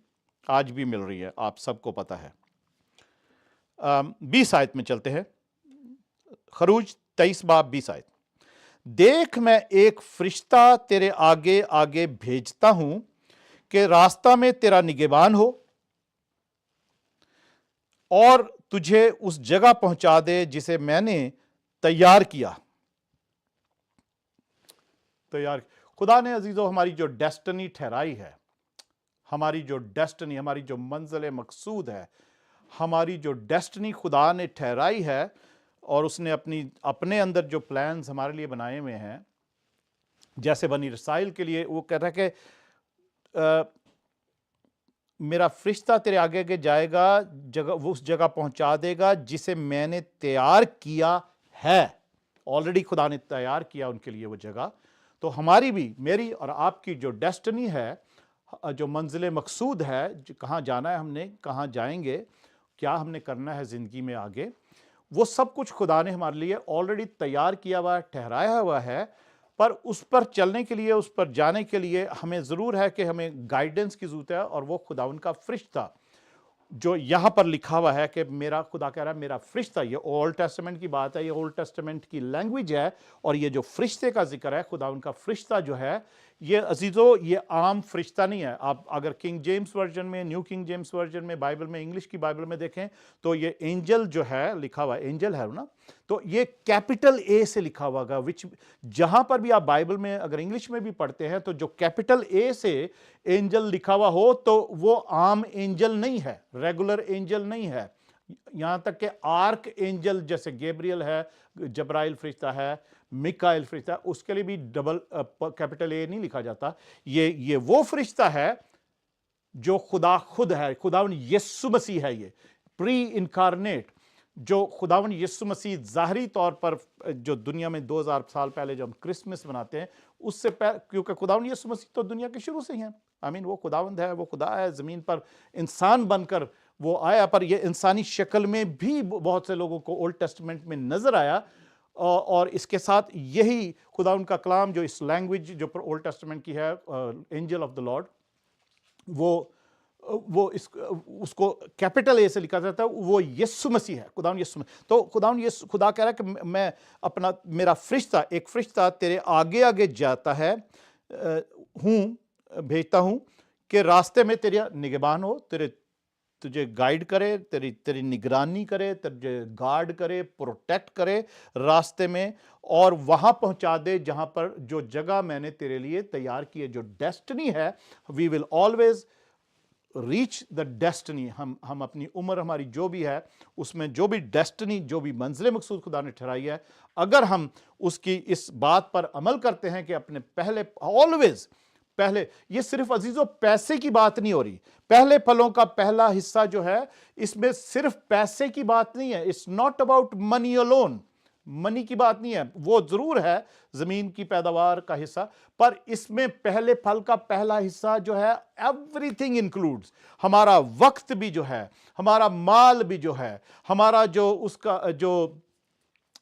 آج بھی مل رہی ہے, آپ سب کو پتہ ہے. 20 آیت میں چلتے ہیں, خروج 23 باب 20 آیت. دیکھ میں ایک فرشتہ تیرے آگے آگے بھیجتا ہوں کہ راستہ میں تیرا نگہبان ہو, اور تجھے اس جگہ پہنچا دے جسے میں نے تیار کیا. خدا نے عزیزو ہماری جو ڈیسٹنی ٹھہرائی ہے، ہماری جو ڈیسٹنی، ہماری جو منزل مقصود ہے، ہماری جو ڈیسٹنی خدا نے ٹھہرائی ہے، اور اس نے اپنے اندر جو پلانز ہمارے لیے بنائے ہوئے ہیں، جیسے بنی اسرائیل کے لیے وہ کہتا ہے کہ میرا فرشتہ تیرے آگے آگے جائے گا، وہ اس جگہ پہنچا دے گا جسے میں نے تیار کیا ہے. آلریڈی خدا نے تیار کیا ان کے لیے وہ جگہ. تو ہماری بھی، میری اور آپ کی جو ڈیسٹنی ہے، جو منزل مقصود ہے، کہاں جانا ہے ہم نے، کہاں جائیں گے، کیا ہم نے کرنا ہے زندگی میں آگے، وہ سب کچھ خدا نے ہمارے لیے آلریڈی تیار کیا ہوا ہے، ٹھہرایا ہوا ہے. پر اس پر چلنے کے لیے، اس پر جانے کے لیے ہمیں ضرور ہے کہ ہمیں گائیڈنس کی ضرورت ہے، اور وہ خداوند کا فرشتہ جو یہاں پر لکھا ہوا ہے کہ میرا، خدا کہہ رہا ہے میرا فرشتہ. یہ اولڈ ٹیسٹمنٹ کی بات ہے، یہ اولڈ ٹیسٹمنٹ کی لینگویج ہے، اور یہ جو فرشتے کا ذکر ہے، خداوند کا فرشتہ جو ہے، یہ عزیزو یہ عام فرشتہ نہیں ہے. آپ اگر کنگ جیمز ورژن میں، نیو کنگ جیمز ورژن میں، بائبل میں، انگلش کی بائبل میں دیکھیں تو یہ اینجل جو ہے لکھا ہوا ہے، اینجل ہے نا، تو یہ کیپٹل اے سے لکھا ہوا گا. جہاں پر بھی آپ بائبل میں اگر انگلش میں بھی پڑھتے ہیں تو جو کیپٹل اے سے اینجل لکھا ہوا ہو تو وہ عام اینجل نہیں ہے، ریگولر اینجل نہیں ہے. یہاں تک کہ آرک اینجل جیسے گیبریل ہے، جبرائیل فرشتہ ہے، میکائیل فرشتہ ہے، اس کے لیے بھی ڈبل کیپٹل اے نہیں لکھا جاتا. یہ وہ فرشتہ ہے جو خدا خود ہے، خداوند یسوع مسیح ہے. یہ پری انکارنیٹ جو خداوند یسوع مسیح ظاہری طور پر جو دنیا میں 2000 سال پہلے جو ہم کرسمس مناتے ہیں، اس سے کیونکہ خداوند یسوع مسیح تو دنیا کے شروع سے ہی ہیں. وہ خداوند ہے، وہ خدا ہے، زمین پر انسان بن کر وہ آیا. پر یہ انسانی شکل میں بھی بہت سے لوگوں کو اولڈ ٹیسٹمنٹ میں نظر آیا، اور اس کے ساتھ یہی خداوند کا کلام جو اس لینگویج جو پر اولڈ ٹیسٹمنٹ کی ہے، اینجل آف دا لارڈ، وہ اس کو کیپٹل اے سے لکھا جاتا ہے، وہ یسوع مسیح ہے، خداوند یسوع مسیح. تو خدا کہہ رہا ہے کہ میں میرا فرشتہ، ایک فرشتہ تیرے آگے آگے جاتا ہے، بھیجتا ہوں کہ راستے میں تیرا نگہبان ہو، تجھے گائیڈ کرے، تیری نگرانی کرے، تجھے گارڈ کرے، پروٹیکٹ کرے راستے میں، اور وہاں پہنچا دے جہاں پر جو جگہ میں نے تیرے لیے تیار کی ہے. جو ڈیسٹنی ہے، we will always reach the destiny. ہم اپنی عمر ہماری جو بھی ہے، اس میں جو بھی ڈیسٹنی، جو بھی منزل مقصود خدا نے ٹھہرائی ہے، اگر ہم اس کی اس بات پر عمل کرتے ہیں کہ اپنے پہلے یہ صرف عزیزو پیسے کی بات نہیں ہو رہی. پہلے پھلوں کا پہلا حصہ جو ہے، اس میں صرف پیسے کی بات نہیں ہے. It's not about money alone. Money کی بات نہیں ہے، وہ ضرور ہے زمین کی پیداوار کا حصہ، پر اس میں پہلے پھل کا پہلا حصہ جو ہے، ایوری تھنگ انکلوڈز. ہمارا وقت بھی جو ہے، ہمارا مال بھی جو ہے، ہمارا جو اس کا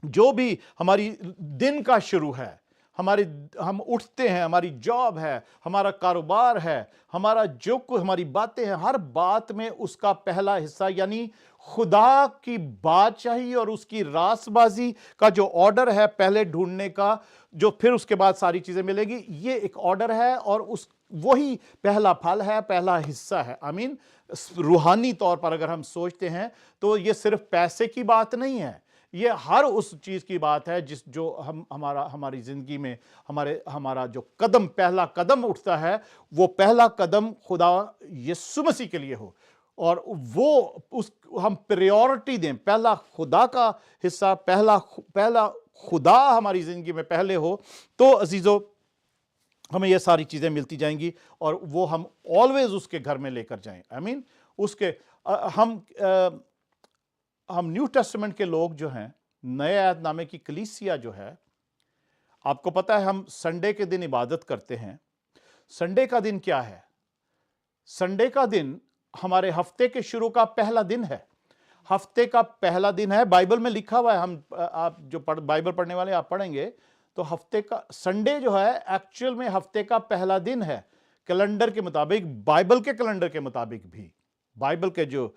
جو بھی ہماری دن کا شروع ہے، ہم اٹھتے ہیں، ہماری جاب ہے، ہمارا کاروبار ہے، ہمارا جو کچھ، ہماری باتیں ہیں، ہر بات میں اس کا پہلا حصہ یعنی خدا کی بادشاہی اور اس کی راست بازی کا جو آرڈر ہے پہلے ڈھونڈنے کا، جو پھر اس کے بعد ساری چیزیں ملے گی، یہ ایک آرڈر ہے، اور وہی پہلا پھل ہے، پہلا حصہ ہے. روحانی طور پر اگر ہم سوچتے ہیں تو یہ صرف پیسے کی بات نہیں ہے، یہ ہر اس چیز کی بات ہے جو ہماری زندگی میں ہمارا جو پہلا قدم اٹھتا ہے، وہ پہلا قدم خدا یسوع مسیح کے لیے ہو، اور وہ ہم پریورٹی دیں. پہلا خدا کا حصہ، پہلا خدا ہماری زندگی میں پہلے ہو، تو عزیزو ہمیں یہ ساری چیزیں ملتی جائیں گی، اور وہ ہم آلویز اس کے گھر میں لے کر جائیں. اس کے ہم نیو ٹیسٹمنٹ کے لوگ جو ہیں، نئے عہد نامے کی کلیسیا جو ہے، آپ کو پتا ہے ہم سنڈے کے دن عبادت کرتے ہیں. سنڈے کا دن کیا ہے؟ سنڈے کا دن ہمارے ہفتے کے شروع کا پہلا دن ہے. ہفتے کا پہلا دن ہے، بائبل میں لکھا ہوا ہے. آپ جو بائبل پڑھنے والے آپ پڑھیں گے تو ہفتے کا سنڈے جو ہے ایکچوئل میں ہفتے کا پہلا دن ہے، کیلنڈر کے مطابق، بائبل کے کیلنڈر کے مطابق بھی. بائبل کے جو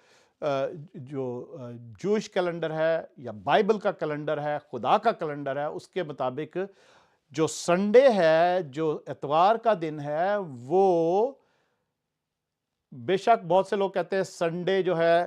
جوش کیلنڈر ہے یا بائبل کا کیلنڈر ہے، خدا کا کیلنڈر ہے، اس کے مطابق جو سنڈے ہے، جو اتوار کا دن ہے، وہ بے شک بہت سے لوگ کہتے ہیں سنڈے جو ہے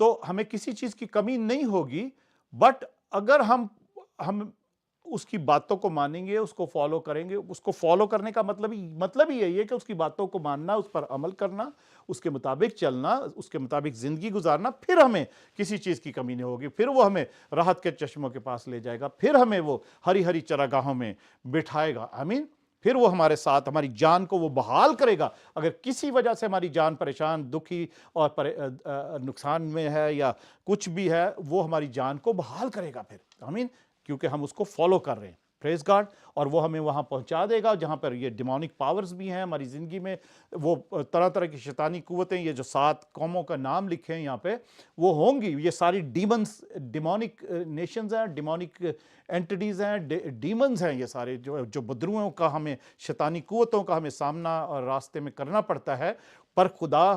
تو ہمیں کسی چیز کی کمی نہیں ہوگی. بٹ اگر ہم اس کی باتوں کو مانیں گے, اس کو فالو کریں گے, اس کو فالو کرنے کا مطلب ہی یہی ہے کہ اس کی باتوں کو ماننا, اس پر عمل کرنا, اس کے مطابق چلنا, اس کے مطابق زندگی گزارنا, پھر ہمیں کسی چیز کی کمی نہیں ہوگی. پھر وہ ہمیں راحت کے چشموں کے پاس لے جائے گا, پھر ہمیں وہ ہری ہری چراگاہوں میں بٹھائے گا. آمین. پھر وہ ہمارے ساتھ ہماری جان کو وہ بحال کرے گا. اگر کسی وجہ سے ہماری جان پریشان, دکھی اور نقصان میں ہے یا کچھ بھی ہے, وہ ہماری جان کو بحال کرے گا پھر. آمین. کیونکہ ہم اس کو فالو کر رہے ہیں. پریز گاڈ. اور وہ ہمیں وہاں پہنچا دے گا جہاں پر یہ ڈیمونک پاورز بھی ہیں ہماری زندگی میں, وہ طرح طرح کی شیطانی قوتیں, یہ جو 7 قوموں کا نام لکھے ہیں یہاں پہ, وہ ہوں گی. یہ ساری ڈیمونک نیشنز ہیں, ڈیمونک اینٹیز ہیں, ڈیمنز ہیں, یہ سارے جو بدروؤں کا, ہمیں شیطانی قوتوں کا ہمیں سامنا اور راستے میں کرنا پڑتا ہے. پر خدا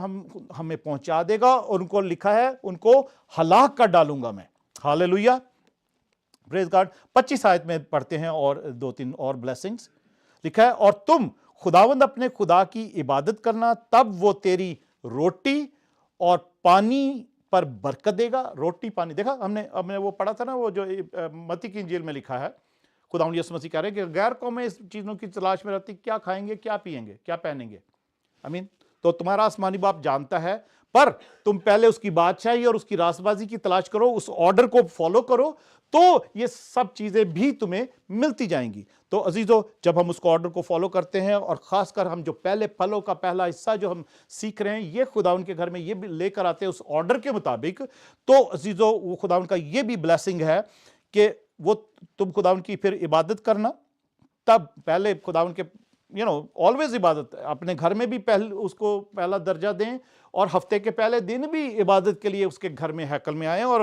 ہمیں پہنچا دے گا, اور ان کو لکھا ہے ان کو ہلاک کر ڈالوں گا میں. ہاللیلویہ. پریز گاڈ. 25 آیت میں پڑھتے ہیں اور 2-3 اور بلیسنگز. لکھا ہے, اور تم خداوند اپنے خدا کی عبادت کرنا, تب وہ تیری روٹی اور پانی پر برکت دے گا. روٹی پانی, دیکھا ہم نے وہ پڑھا تھا نا, وہ جو متی کی انجیل میں لکھا ہے, خداوند یسوع مسیح کہہ رہے ہیں کہ غیر قومیں اس چیزوں کی تلاش میں رہتی, کیا کھائیں گے, کیا پئیں گے, کیا پہنیں گے. آمین. تو تمہارا آسمانی باپ جانتا ہے, پر تم پہلے اس کی بادشاہی اور اس کی راست بازی کی تلاش کرو, اس آرڈر کو فالو کرو, تو یہ سب چیزیں بھی تمہیں ملتی جائیں گی. تو عزیزو, جب ہم اس کو آرڈر کو فالو کرتے ہیں, اور خاص کر ہم جو پہلے پھلوں کا پہلا حصہ جو ہم سیکھ رہے ہیں, یہ خداوند کے گھر میں یہ بھی لے کر آتے ہیں اس آرڈر کے مطابق, تو عزیزو وہ خداوند کا یہ بھی بلیسنگ ہے کہ وہ تم خداوند کی پھر عبادت کرنا. تب پہلے خداوند کے آلویز عبادت, اپنے گھر میں بھی اس کو پہلا درجہ دیں, اور ہفتے کے پہلے دن بھی عبادت کے لیے اس کے گھر میں ہیکل میں آئیں, اور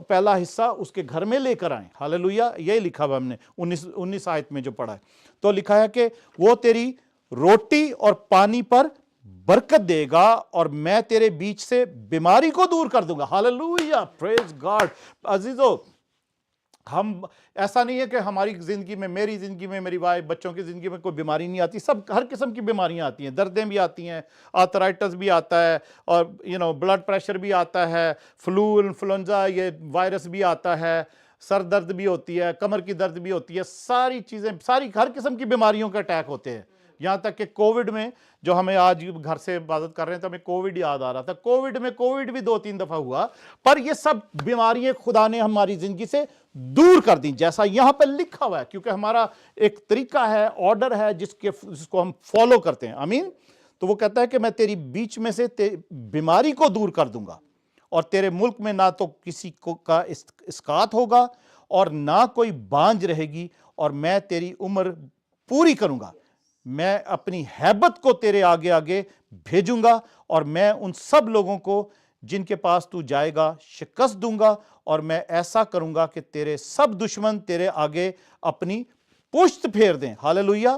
پہلا حصہ اس کے گھر میں لے کر آئیں. ہاللیلویہ. یہی لکھا ہوا ہم نے 19 آیت میں جو پڑھا ہے. تو لکھا ہے کہ وہ تیری روٹی اور پانی پر برکت دے گا, اور میں تیرے بیچ سے بیماری کو دور کر دوں گا. ہاللیلویہ. پریز گاڈ. عزیزو, ہم ایسا نہیں ہے کہ ہماری زندگی میں, میری زندگی میں, میری وائف, بچوں کی زندگی میں کوئی بیماری نہیں آتی. ہر قسم کی بیماریاں آتی ہیں, دردیں بھی آتی ہیں, آرتھرائٹس بھی آتا ہے, اور بلڈ پریشر بھی آتا ہے, فلو, انفلوئنزا, یہ وائرس بھی آتا ہے, سر درد بھی ہوتی ہے, کمر کی درد بھی ہوتی ہے, ساری چیزیں, ہر قسم کی بیماریوں کے اٹیک ہوتے ہیں. یہاں تک کہ کووڈ میں, جو ہمیں آج گھر سے عبادت کر رہے ہیں, تو ہمیں کووڈ یاد آ رہا تھا. کووڈ بھی 2-3 دفعہ ہوا, پر یہ سب بیماریاں خدا نے ہماری زندگی سے دور کر دیں, جیسا یہاں پہ لکھا ہوا ہے, کیونکہ ہمارا ایک طریقہ ہے, آرڈر ہے, جس کو ہم فالو کرتے ہیں. آمین. تو وہ کہتا ہے کہ میں تیری بیچ میں سے بیماری کو دور کر دوں گا, اور تیرے ملک میں نہ تو کسی کا اسقات ہوگا, اور نہ کوئی بانجھ رہے گی, اور میں تیری عمر پوری کروں گا. میں اپنی ہیبت کو تیرے آگے آگے بھیجوں گا, اور میں ان سب لوگوں کو جن کے پاس تو جائے گا شکست دوں گا, اور میں ایسا کروں گا کہ تیرے سب دشمن تیرے آگے اپنی پشت پھیر دیں. ہاللیلویہ.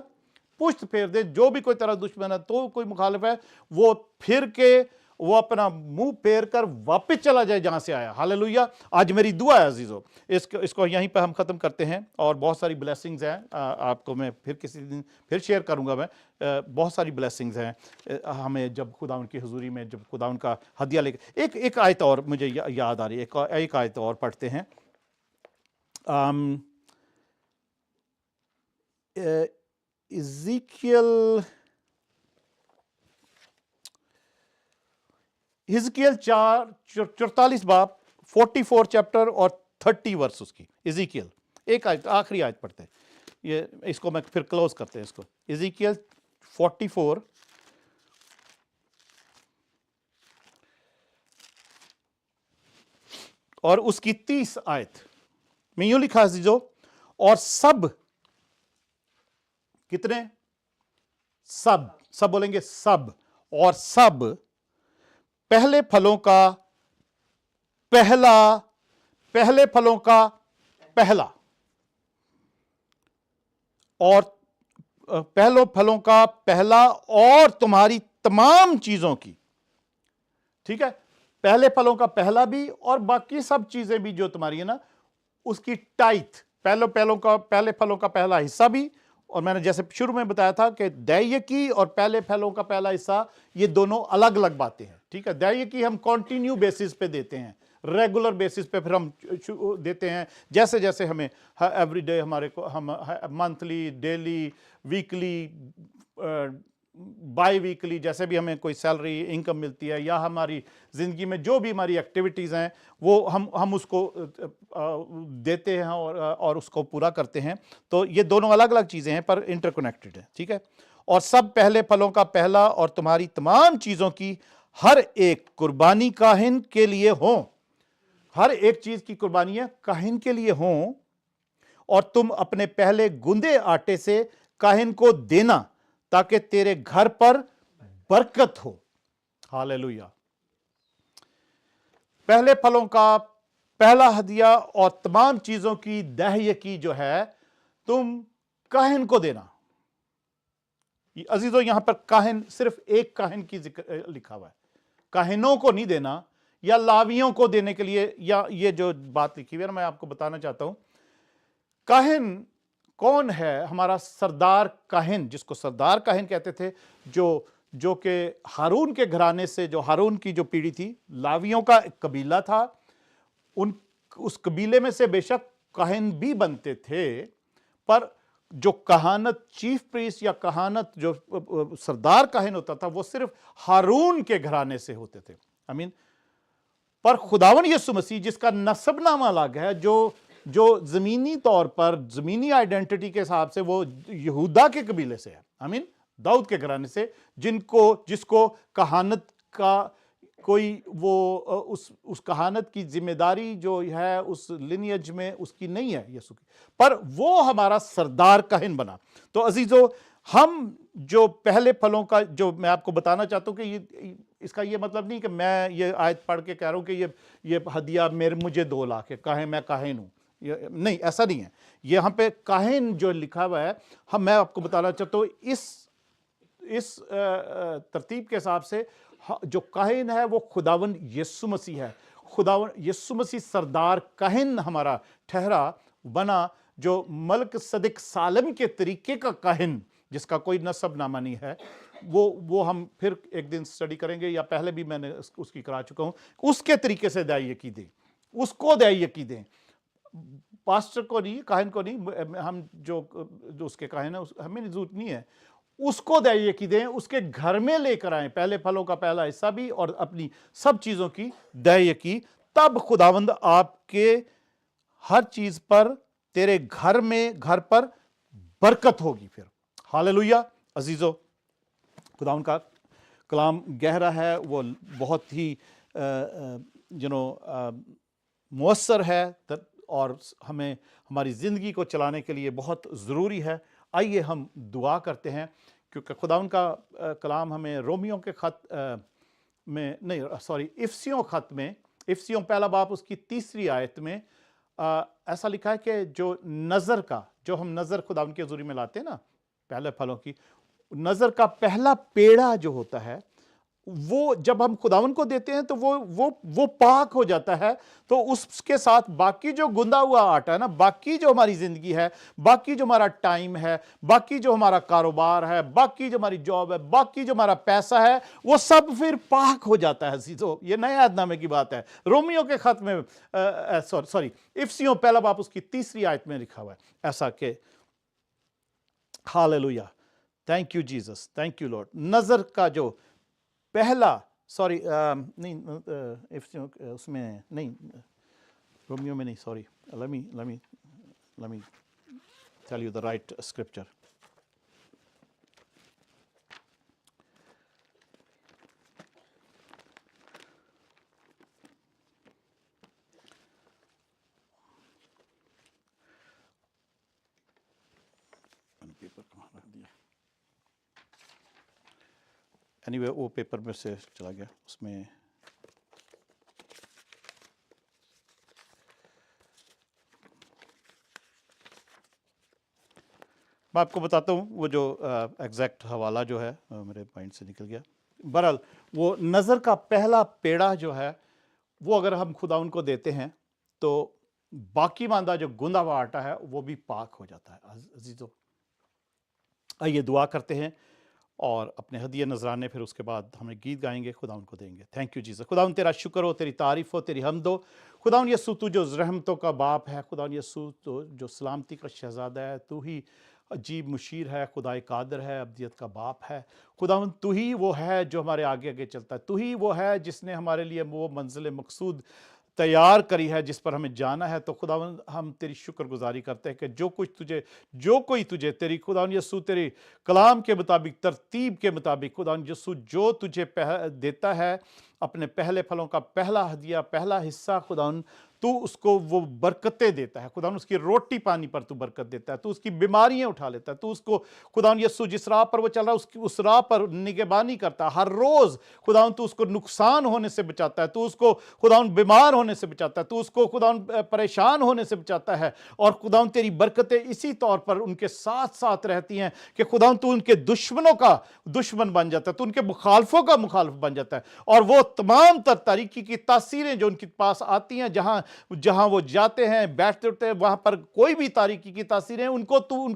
پشت پھیر دیں. جو بھی کوئی تیرا دشمن ہے, تو کوئی مخالف ہے, وہ پھر کے وہ اپنا منہ پھیر کر واپس چلا جائے جہاں سے آیا. ہاللیلویہ. آج میری دعا ہے عزیزو, اس کو یہیں پہ ہم ختم کرتے ہیں, اور بہت ساری بلیسنگز ہیں, آپ کو میں پھر کسی دن پھر شیئر کروں گا. میں بہت ساری بلیسنگز ہیں ہمیں جب خداوند کی حضوری میں, جب خداوند کا ہدیہ لے کے. ایک آیت اور مجھے یاد آ رہی ہے, ایک آیت اور پڑھتے ہیں. حزقیل 44 باب 44 چیپٹر اور 30 ورس اس کی. حزقیل ایک آیت, آخری آیت پڑھتے ہیں, یہ اس کو میں پھر کلوز کرتے ہیں اس کو. حزقیل 44 اور اس کی 30 آیت میں یوں لکھا عزیزو, اور سب کتنے, سب بولیں گے سب, اور سب پہلے پھلوں کا پہلا اور پہلوں پھلوں کا پہلا, اور تمہاری تمام چیزوں کی. ٹھیک ہے, پہلے پھلوں کا پہلا بھی, اور باقی سب چیزیں بھی جو تمہاری ہے نا, اس کی ٹائت, پہلے پھلوں کا پہلا حصہ بھی, اور میں نے جیسے شروع میں بتایا تھا کہ دائیکی اور پہلے پھلوں کا پہلا حصہ یہ دونوں الگ الگ باتیں ہیں، ٹھیک ہے. دائیکی ہم کنٹینیو بیسس پہ دیتے ہیں، ریگولر بیسس پہ پھر ہم دیتے ہیں جیسے جیسے ہمیں ایوری ڈے ہمارے کو ہم monthly, daily, weekly, by weekly جیسے بھی ہمیں کوئی سیلری انکم ملتی ہے یا ہماری زندگی میں جو بھی ہماری ایکٹیویٹیز ہیں وہ ہم اس کو دیتے ہیں اور اس کو پورا کرتے ہیں. تو یہ دونوں الگ الگ چیزیں ہیں پر انٹر کنیکٹڈ ہیں، ٹھیک ہے. اور سب پہلے پھلوں کا پہلا اور تمہاری تمام چیزوں کی ہر ایک قربانی کاہن کے لیے ہوں. ہر ایک چیز کی قربانیاں کاہن کے لیے ہوں، اور تم اپنے پہلے گندے آٹے سے کاہن کو دینا تاکہ تیرے گھر پر برکت ہو. ہاللیلویہ. پہلے پھلوں کا پہلا ہدیہ اور تمام چیزوں کی دہیکی جو ہے تم کاہن کو دینا. عزیزو یہاں پر کاہن صرف ایک کاہن کی ذکر لکھا ہوا ہے، کاہنوں کو نہیں دینا یا لاویوں کو دینے کے لیے. یا یہ جو بات لکھی ہوئی ہے میں آپ کو بتانا چاہتا ہوں کاہن کون ہے. ہمارا سردار کاہن، جس کو سردار کاہن کہتے تھے، جو کہ ہارون کے گھرانے سے، جو ہارون کی جو پیڑھی تھی، لاویوں کا ایک قبیلہ تھا. اس قبیلے میں سے بے شک کاہن بھی بنتے تھے، پر جو کہانت چیف پریسٹ یا کہانت جو سردار کاہن ہوتا تھا وہ صرف ہارون کے گھرانے سے ہوتے تھے. آمین. پر خداوند یسوع مسیح جس کا نسب نامہ الگ ہے، جو زمینی طور پر زمینی آئیڈینٹی کے حساب سے وہ یہودا کے قبیلے سے ہے، آمین، داؤد کے گھرانے سے، جس کو کہانت کا کوئی وہ اس کہانت کی ذمہ داری جو ہے اس لینیج میں اس کی نہیں ہے یسوع کی، پر وہ ہمارا سردار کاہن بنا. تو عزیزو ہم جو پہلے پھلوں کا جو میں آپ کو بتانا چاہتا ہوں کہ اس کا یہ مطلب نہیں کہ میں یہ آیت پڑھ کے کہہ رہا ہوں کہ یہ ہدیہ مجھے دو لا کے میں کاہن ہوں. نہیں، ایسا نہیں ہے. یہاں پہ کاہن جو لکھا ہوا ہے میں آپ کو بتانا چاہتا ہوں اس ترتیب کے حساب سے جو کاہن ہے وہ خداوند یسوع مسیح ہے. خداوند یسوع مسیح سردار کاہن ہمارا ٹھہرا بنا، جو ملک صدق سالم کے طریقے کا کاہن جس کا کوئی نسب نامہ نہیں ہے. وہ ہم پھر ایک دن سٹڈی کریں گے، یا پہلے بھی میں نے اس کی کرا چکا ہوں. اس کے طریقے سے دائیکی دیں، اس کو دائیکی دیں، پاسٹر کو نہیں، کاہن کو نہیں. ہم جو اس کے کاہن ہیں ہمیں ضرورت نہیں ہے. اس کو دائیکی دیں، اس کے گھر میں لے کر آئیں پہلے پھلوں کا پہلا حصہ بھی اور اپنی سب چیزوں کی دائیکی. تب خداوند آپ کے ہر چیز پر، تیرے گھر پر برکت ہوگی. پھر ہاللیلویہ. عزیزو خداوند کا کلام گہرا ہے، وہ بہت ہی مؤثر ہے اور ہمیں ہماری زندگی کو چلانے کے لیے بہت ضروری ہے. آئیے ہم دعا کرتے ہیں، کیونکہ خداوند کا کلام ہمیں رومیوں کے خط میں افسیوں خط میں، افسیوں پہلا باب اس کی 3 آیت میں ایسا لکھا ہے کہ جو ہم نظر خداوند کے حضوری میں لاتے ہیں نا، پہلے پھلوں کی نظر کا پہلا پیڑا جو ہوتا ہے وہ جب ہم خداوند کو دیتے ہیں تو وہ پاک ہو جاتا ہے. تو اس کے ساتھ باقی جو گندا ہوا آٹا ہے نا، باقی جو ہماری زندگی ہے، باقی جو ہمارا ٹائم ہے، باقی جو ہمارا کاروبار ہے، باقی جو ہماری جاب ہے، باقی جو ہمارا پیسہ ہے، وہ سب پھر پاک ہو جاتا ہے. یہ نئے عہد نامے کی بات ہے. رومیوں کے خط میں افسیوں پہلا باب اس کی 3 آیت میں لکھا ہوا ہے ایسا کہ hallelujah. Thank you Jesus, thank you Lord. نظر کا جو پہلا اس میں نہیں، رومیو میں نہیں، let me tell you the right scripture. Paper کہاں رکھ دیا؟ anyway وہ پیپر میں سے چلا گیا. اس میں میں آپ کو بتاتا ہوں وہ جو ایگزیکٹ حوالہ جو ہے میرے مائنڈ سے نکل گیا. بہرحال وہ نظر کا پہلا پیڑا جو ہے وہ اگر ہم خداوند کو دیتے ہیں تو باقی ماندہ جو گندا ہوا آٹا ہے وہ بھی پاک ہو جاتا ہے. عزیزو آئیے دعا کرتے ہیں اور اپنے ہدیہ نذرانے پھر اس کے بعد ہمیں گیت گائیں گے، خدا ان کو دیں گے۔ Thank you Jesus. خدا ان تیرا شکر ہو، تیری تعریف ہو، تیری حمد ہو۔ خدا ان یسوع تو جو رحمتوں کا باپ ہے، خدا ان یسوع تو جو سلامتی کا شہزادہ ہے، تو ہی عجیب مشیر ہے، خدائے قادر ہے، ابدیت کا باپ ہے۔ خداوند تو ہی وہ ہے جو ہمارے آگے آگے چلتا ہے، تو ہی وہ ہے جس نے ہمارے لیے وہ منزل مقصود تیار کری ہے جس پر ہمیں جانا ہے۔ تو خداوند ہم تیری شکر گزاری کرتے ہیں کہ جو کوئی تجھے تیری خداوند یسوع تیری کلام کے مطابق، ترتیب کے مطابق خداوند یسوع جو تجھے دیتا ہے اپنے پہلے پھلوں کا پہلا ہدیہ، پہلا حصہ، خداوند تو اس کو وہ برکتیں دیتا ہے، خداوند اس کی روٹی پانی پر تو برکت دیتا ہے، تو اس کی بیماریاں اٹھا لیتا ہے، تو اس کو خداوند یسوع جس راہ پر وہ چل رہا ہے اس راہ پر نگہبانی کرتا ہے ہر روز۔ خداوند تو اس کو نقصان ہونے سے بچاتا ہے، تو اس کو خداوند بیمار ہونے سے بچاتا ہے، تو اس کو خداوند پریشان ہونے سے بچاتا ہے، اور خداوند تیری برکتیں اسی طور پر ان کے ساتھ ساتھ رہتی ہیں کہ خداوند تو ان کے دشمنوں کا دشمن بن جاتا ہے، تو ان کے مخالفوں کا مخالف بن جاتا ہے، اور وہ تمام تر تاریکی کی تاثیریں جو ان کے پاس آتی ہیں، جہاں وہ جاتے ہیں بیٹھتے اٹھتے ہیں، وہاں پر کوئی بھی تاریکی کی تاثیریں ان کو تو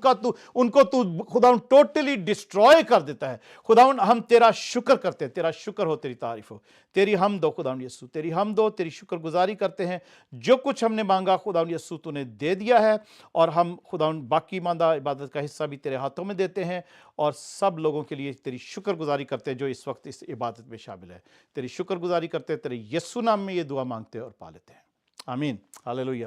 خداوند ٹوٹلی ڈسٹروائے کر دیتا ہے۔ خداوند ہم تیرا شکر کرتے ہیں، تیرا شکر ہو، تیری تعریف ہو، تیری حمد ہو خداوند یسوع، تیری حمد ہو، تیری شکر گزاری کرتے ہیں۔ جو کچھ ہم نے مانگا خداوند یسوع تو نے دے دیا ہے، اور ہم خداوند باقی ماندہ عبادت کا حصہ بھی تیرے ہاتھوں میں دیتے ہیں، اور سب لوگوں کے لیے تیری شکر گزاری کرتے ہیں جو اس وقت اس عبادت میں شامل ہے۔ تیری شکر گزاری کرتے ہیں، تیرے یسوع نام میں یہ دعا مانگتے ہیں اور پا لیتے ہیں، آمین، ہاللویہ۔